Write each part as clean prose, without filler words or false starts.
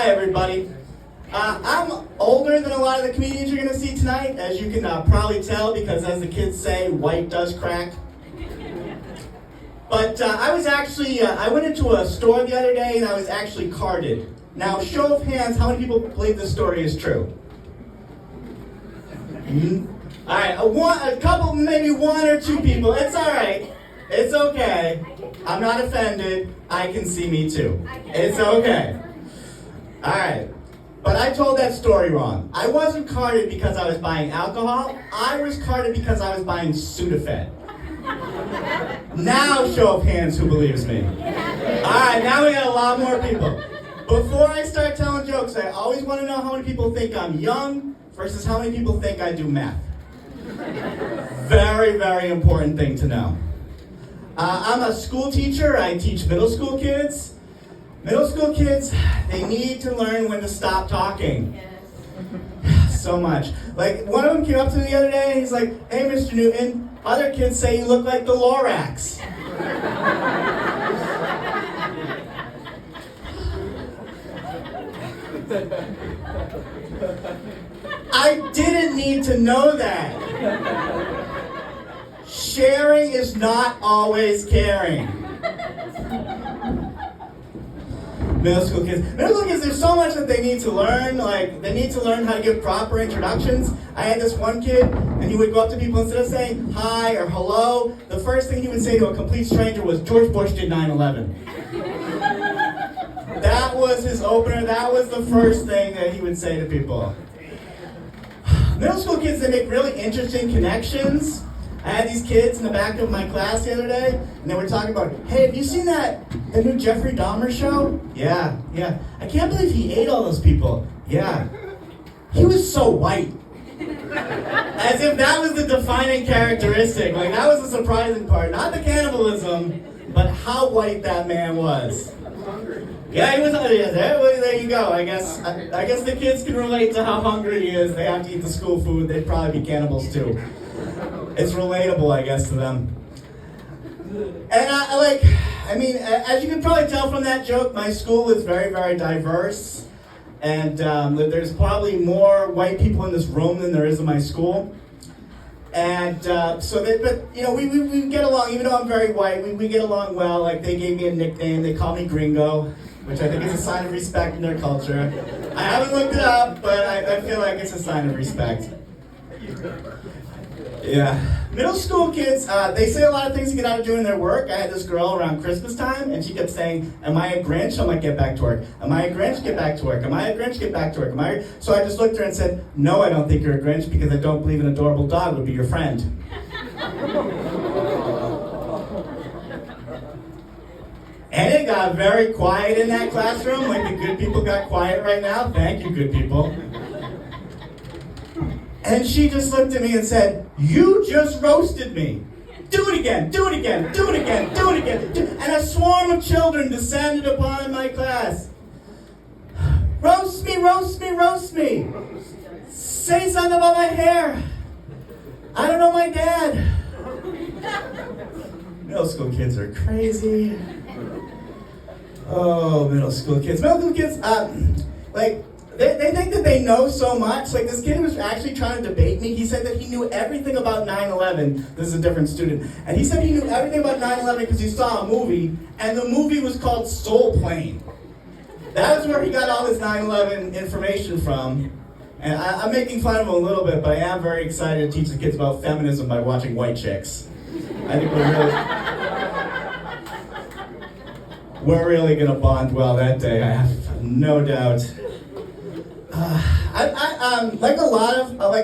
Hi, everybody. I'm older than a lot of the comedians you're going to see tonight, as you can probably tell, because as the kids say, white does crack. But I was actually, I went into a store the other day and I was actually carded. Now, show of hands, how many people believe this story is true? All right, a couple, maybe one or two people. It's all right. It's okay. I'm not offended. I can see me too. It's okay. All right. But I told that story wrong. I wasn't carded because I was buying alcohol. I was carded because I was buying Sudafed. Now, show of hands who believes me. All right, now we got a lot more people. Before I start telling jokes, I always want to know how many people think I'm young versus how many people think I do meth. Very, very important thing to know. I'm a school teacher. I teach middle school kids. Middle school kids, they need to learn when to stop talking. So much. Like, one of them came up to me the other day and he's like, "Hey, Mr. Newton, other kids say you look like the Lorax." I didn't need to know that. Sharing is not always caring. Middle school kids, there's so much that they need to learn. Like, they need to learn how to give proper introductions. I had this one kid, and he would go up to people instead of saying hi or hello. The first thing he would say to a complete stranger was, "George Bush did 9/11." That was his opener. That was the first thing that he would say to people. Middle school kids, they make really interesting connections. I had these kids in the back of my class the other day, and they were talking about, "Hey, have you seen the new Jeffrey Dahmer show?" Yeah. "I can't believe he ate all those people." "Yeah. He was so white." As if that was the defining characteristic. Like, that was the surprising part. Not the cannibalism, but how white that man was. Yeah, he was hungry. There you go. I guess the kids can relate to how hungry he is. They have to eat the school food. They'd probably be cannibals too. It's relatable, I guess, to them. And as you can probably tell from that joke, my school is very, very diverse. And there's probably more white people in this room than there is in my school. And we get along, even though I'm very white, we get along well. Like, they gave me a nickname, they call me Gringo, which I think is a sign of respect in their culture. I haven't looked it up, but I feel like it's a sign of respect. Yeah. Middle school kids, they say a lot of things to get out of doing their work. I had this girl around Christmas time, and she kept saying, "Am I a Grinch? I'm like, get back to work. Am I a Grinch? Get back to work. Am I a Grinch? Get back to work. So I just looked at her and said, "No, I don't think you're a Grinch, because I don't believe an adorable dog would be your friend." And it got very quiet in that classroom. Like, the good people got quiet right now. Thank you, good people. And she just looked at me and said, "You just roasted me. Do it again, do it again, do it again, do it again." And a swarm of children descended upon my class. "Roast me, roast me, roast me. Say something about my hair. I don't know my dad." Middle school kids are crazy. Oh, middle school kids. Middle school kids, They think that they know so much. Like, this kid was actually trying to debate me. He said that he knew everything about 9/11. This is a different student. And he said he knew everything about 9/11 because he saw a movie, and the movie was called Soul Plane. That was where he got all this 9/11 information from. And I'm making fun of him a little bit, but I am very excited to teach the kids about feminism by watching White Chicks. I think we're really going to bond well that day, I have no doubt. Like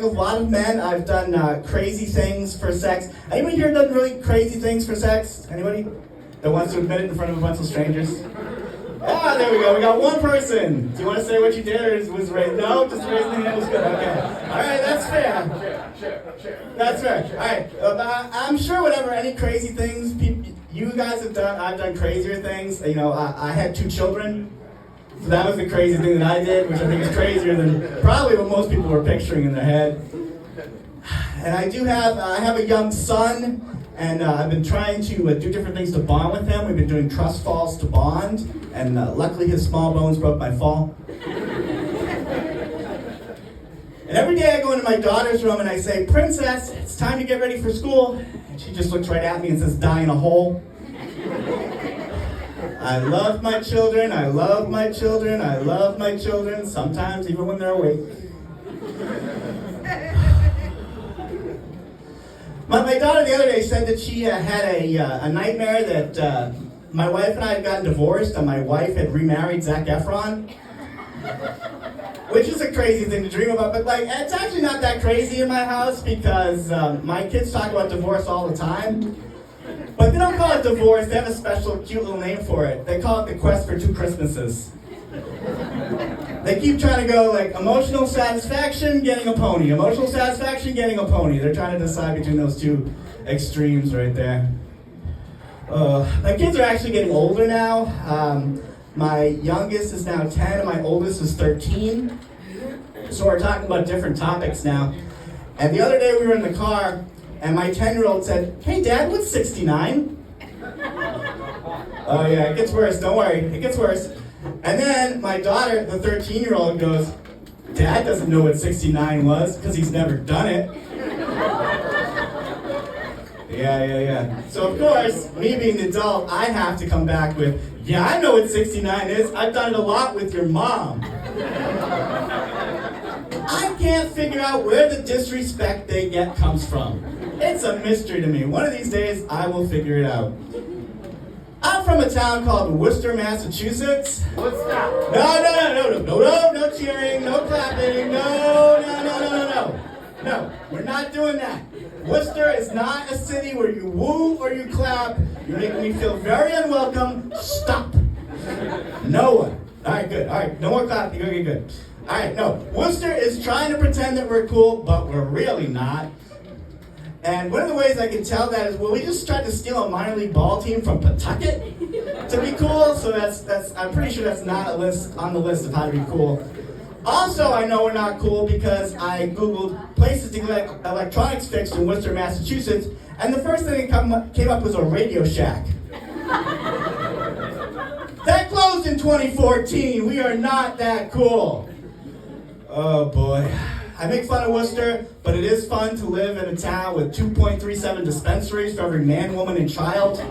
a lot of men, I've done crazy things for sex. Anybody here done really crazy things for sex? Anybody that wants to admit it in front of a bunch of strangers? Ah, there we go. We got one person. Do you want to say what you did, or was raised? No, just raising the hand was good. Okay. All right, that's fair. Sure. That's fair. All right. I'm sure whatever, any crazy things you guys have done, I've done crazier things. You know, I had 2 children. So that was the crazy thing that I did, which I think is crazier than probably what most people were picturing in their head. And I have a young son, and I've been trying to do different things to bond with him. We've been doing trust falls to bond, and luckily his small bones broke my fall. And every day I go into my daughter's room and I say, "Princess, it's time to get ready for school." And she just looks right at me and says, "Die in a hole." I love my children, I love my children, I love my children, sometimes even when they're awake. My daughter the other day said that she had a nightmare that my wife and I had gotten divorced and my wife had remarried Zac Efron. Which is a crazy thing to dream about, but like, it's actually not that crazy in my house because my kids talk about divorce all the time. But they don't call it divorce, they have a special cute little name for it. They call it the quest for two Christmases. They keep trying to go like emotional satisfaction, getting a pony. Emotional satisfaction, getting a pony. They're trying to decide between those two extremes right there. My kids are actually getting older now. My youngest is now 10 and my oldest is 13. So we're talking about different topics now. And the other day we were in the car and my 10-year-old said, "Hey Dad, what's 69? Oh yeah, it gets worse, don't worry, it gets worse. And then my daughter, the 13-year-old, goes, "Dad doesn't know what 69 was because he's never done it." Yeah. So of course, me being the adult, I have to come back with, "Yeah, I know what 69 is. I've done it a lot with your mom." I can't figure out where the disrespect they get comes from. It's a mystery to me. One of these days, I will figure it out. I'm from a town called Worcester, Massachusetts. What's that? No cheering, no clapping, no, we're not doing that. Worcester is not a city where you woo or you clap. You're making me feel very unwelcome. Stop. No one. All right, good. All right, no more clapping. Okay, good. All right, no. Worcester is trying to pretend that we're cool, but we're really not. And one of the ways I can tell that is, well, we just tried to steal a minor league ball team from Pawtucket to be cool. So that's I'm pretty sure that's not on the list of how to be cool. Also, I know we're not cool because I Googled places to get electronics fixed in Worcester, Massachusetts, and the first thing that came up was a Radio Shack. That closed in 2014. We are not that cool. Oh boy. I make fun of Worcester, but it is fun to live in a town with 2.37 dispensaries for every man, woman, and child.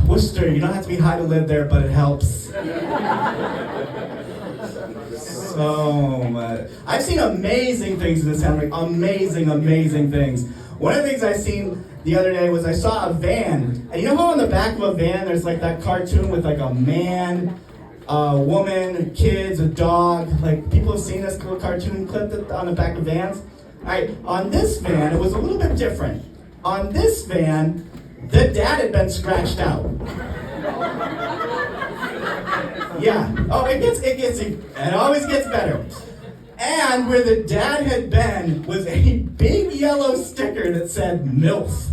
Worcester, you don't have to be high to live there, but it helps. So much. I've seen amazing things in this town, like amazing things. One of the things I seen the other day was I saw a van, and you know how on the back of a van there's like that cartoon with like a man, a woman, kids, a dog. Like people have seen this little cartoon clip on the back of vans. All right, on this van it was a little bit different. On this van, the dad had been scratched out. Yeah. Oh, it always gets better. And where the dad had been was a big yellow sticker that said MILF.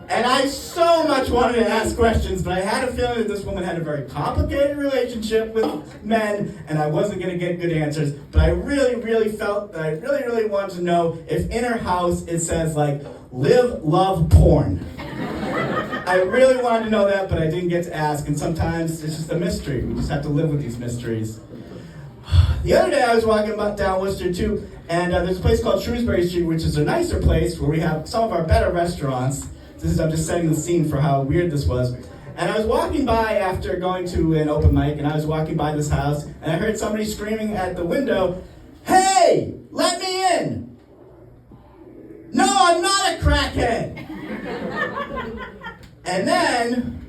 And I so much wanted to ask questions, but I had a feeling that this woman had a very complicated relationship with men, and I wasn't going to get good answers. But I really felt that I really wanted to know if in her house it says, like, live, love, porn. I really wanted to know that, but I didn't get to ask, and sometimes it's just a mystery. We just have to live with these mysteries. The other day I was walking down Worcester too, and there's a place called Shrewsbury Street, which is a nicer place where we have some of our better restaurants. I'm just setting the scene for how weird this was. And I was walking by after going to an open mic, and I was walking by this house, and I heard somebody screaming at the window, "Hey, let me in!" "No, I'm not a crackhead!" And then,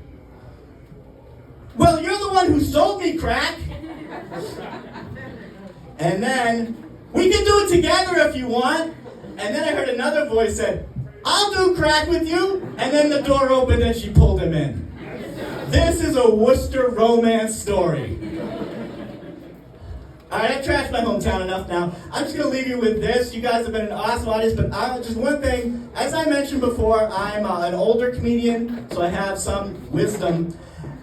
"Well, you're the one who sold me crack." And then, "We can do it together if you want." And then I heard another voice said, "I'll do crack with you." And then the door opened and she pulled him in. This is a Worcester romance story. All right, I've trashed my hometown enough now. I'm just going to leave you with this. You guys have been an awesome audience, but just one thing. As I mentioned before, I'm an older comedian, so I have some wisdom.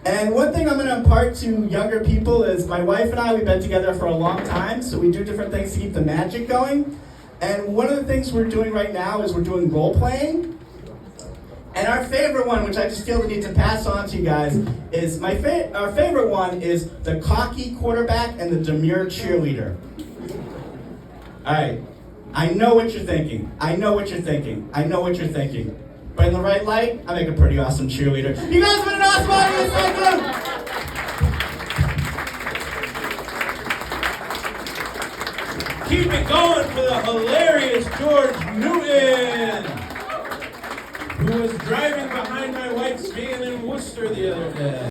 And one thing I'm going to impart to younger people is my wife and I, we've been together for a long time, so we do different things to keep the magic going. And one of the things we're doing right now is we're doing role playing. And our favorite one, which I just feel the need to pass on to you guys, is our favorite one is the cocky quarterback and the demure cheerleader. All right, I know what you're thinking. I know what you're thinking. I know what you're thinking. But in the right light, I make a pretty awesome cheerleader. You guys have been an awesome audience. Thank you. Keep it going for the hilarious George Newton, who was driving behind my wife's van in Worcester the other day.